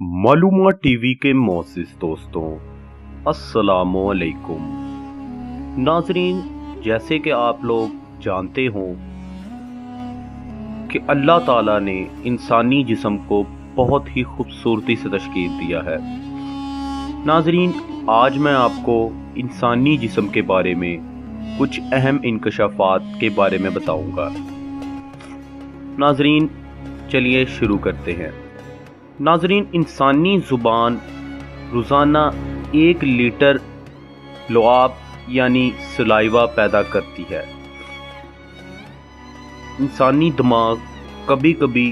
मालूमात टीवी के मोअज़्ज़िज़ दोस्तों, अस्सलामु अलैकुम। नाज़रीन, जैसे कि आप लोग जानते हो कि अल्लाह ताला ने इंसानी जिस्म को बहुत ही खूबसूरती से तशकील दिया है। नाज़रीन, आज मैं आपको इंसानी जिस्म के बारे में कुछ अहम इंकशाफात के बारे में बताऊंगा। नाज़रीन, चलिए शुरू करते हैं। नाज़रीन, इंसानी ज़ुबान रोज़ाना 1 लीटर लुआब यानी सलाइवा पैदा करती है। इंसानी दिमाग कभी कभी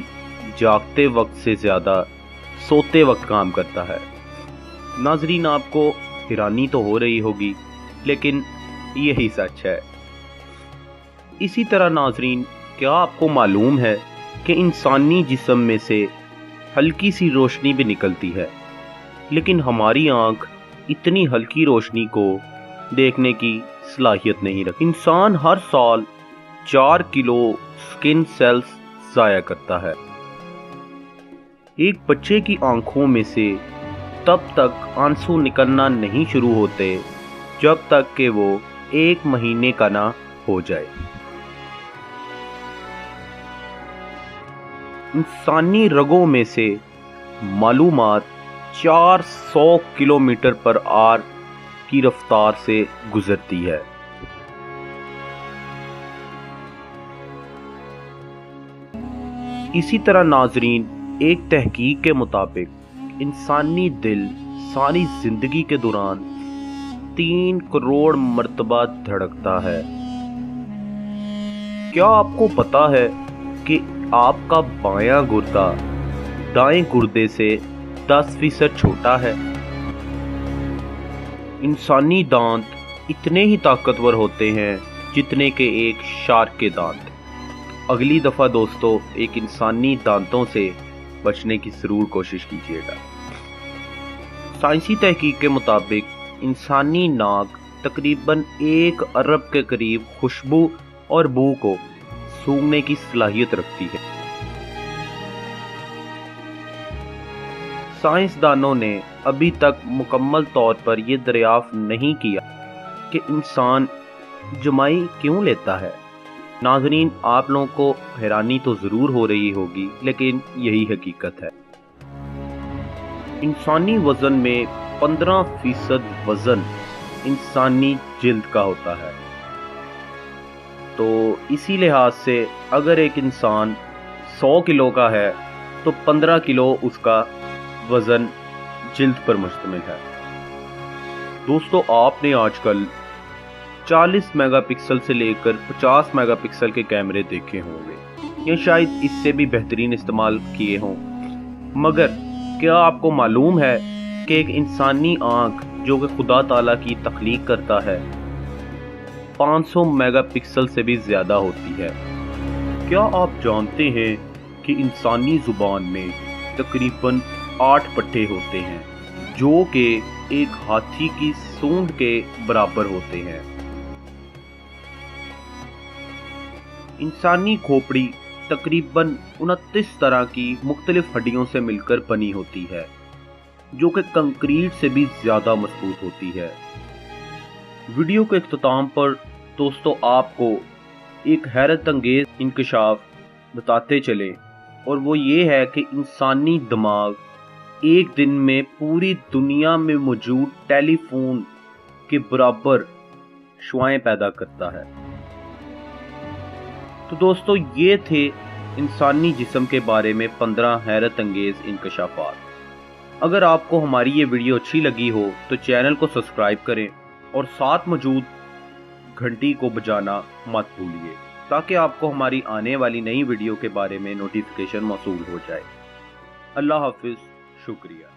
जागते वक्त से ज़्यादा सोते वक्त काम करता है। नाज़रीन, आपको हैरानी तो हो रही होगी, लेकिन यही सच है। इसी तरह नाज़रीन, क्या आपको मालूम है कि इंसानी जिस्म में से हल्की सी रोशनी भी निकलती है, लेकिन हमारी आँख इतनी हल्की रोशनी को देखने की सलाहियत नहीं रखती। इंसान हर साल 4 किलो स्किन सेल्स ज़ाया करता है। एक बच्चे की आंखों में से तब तक आंसू निकलना नहीं शुरू होते जब तक कि वो 1 महीने का ना हो जाए। इंसानी रगों में से मालूमात 400 किलोमीटर पर आवर की रफ्तार से गुजरती है। इसी तरह नाजरीन, एक तहकीक के मुताबिक इंसानी दिल सारी जिंदगी के दौरान 3 करोड़ मर्तबा धड़कता है। क्या आपको पता है कि आपका बायां गुर्दा दाएं गुर्दे से 10% छोटा है? इंसानी दांत इतने ही ताकतवर होते हैं जितने के एक शार्क के दांत। अगली दफ़ा दोस्तों, एक इंसानी दांतों से बचने की ज़रूर कोशिश कीजिएगा। साइंसी तहकीक के मुताबिक इंसानी नाक तकरीबन 1 अरब के करीब खुशबू और बू को सूंघने की सलाहियत रखती है। साइंसदानों ने अभी तक मुकम्मल तौर पर यह दरियाफ्त नहीं किया कि इंसान जमाई क्यों लेता है। नाज़रीन, आप लोगों को हैरानी तो ज़रूर हो रही होगी, लेकिन यही हकीकत है। इंसानी वज़न में 15% वज़न इंसानी जिल्द का होता है। तो इसी लिहाज से अगर एक इंसान 100 किलो का है तो 15 किलो उसका वज़न जिल्द पर मुश्तमिल है। दोस्तों, आपने आजकल 40 मेगापिक्सल से लेकर 50 मेगापिक्सल के कैमरे देखे होंगे, या शायद इससे भी बेहतरीन इस्तेमाल किए हों। मगर क्या आपको मालूम है कि एक इंसानी आँख जो कि खुदा ताला की तख्लीक करता है 500 मेगापिक्सल से भी ज़्यादा होती है। क्या आप जानते हैं कि इंसानी ज़ुबान में तकरीबन 8 पट्टे होते हैं जो कि एक हाथी की सूंड के बराबर होते हैं। इंसानी खोपड़ी तकरीबन 29 तरह की मुख्तलिफ हड्डियों से मिलकर बनी होती है, जो कि कंक्रीट से भी ज़्यादा मजबूत होती है। वीडियो के इख्तिताम पर दोस्तों आपको एक हैरत अंगेज इंकशाफ बताते चले, और वो ये है कि इंसानी दिमाग एक दिन में पूरी दुनिया में मौजूद टेलीफोन के बराबर शुआएं पैदा करता है। तो दोस्तों, ये थे इंसानी जिस्म के बारे में 15 हैरत अंगेज इंकशाफात। अगर आपको हमारी ये वीडियो अच्छी लगी हो तो चैनल को सब्सक्राइब करें और साथ मौजूद घंटी को बजाना मत भूलिए, ताकि आपको हमारी आने वाली नई वीडियो के बारे में नोटिफिकेशन मौसूल हो जाए। अल्लाह हाफिज़, शुक्रिया।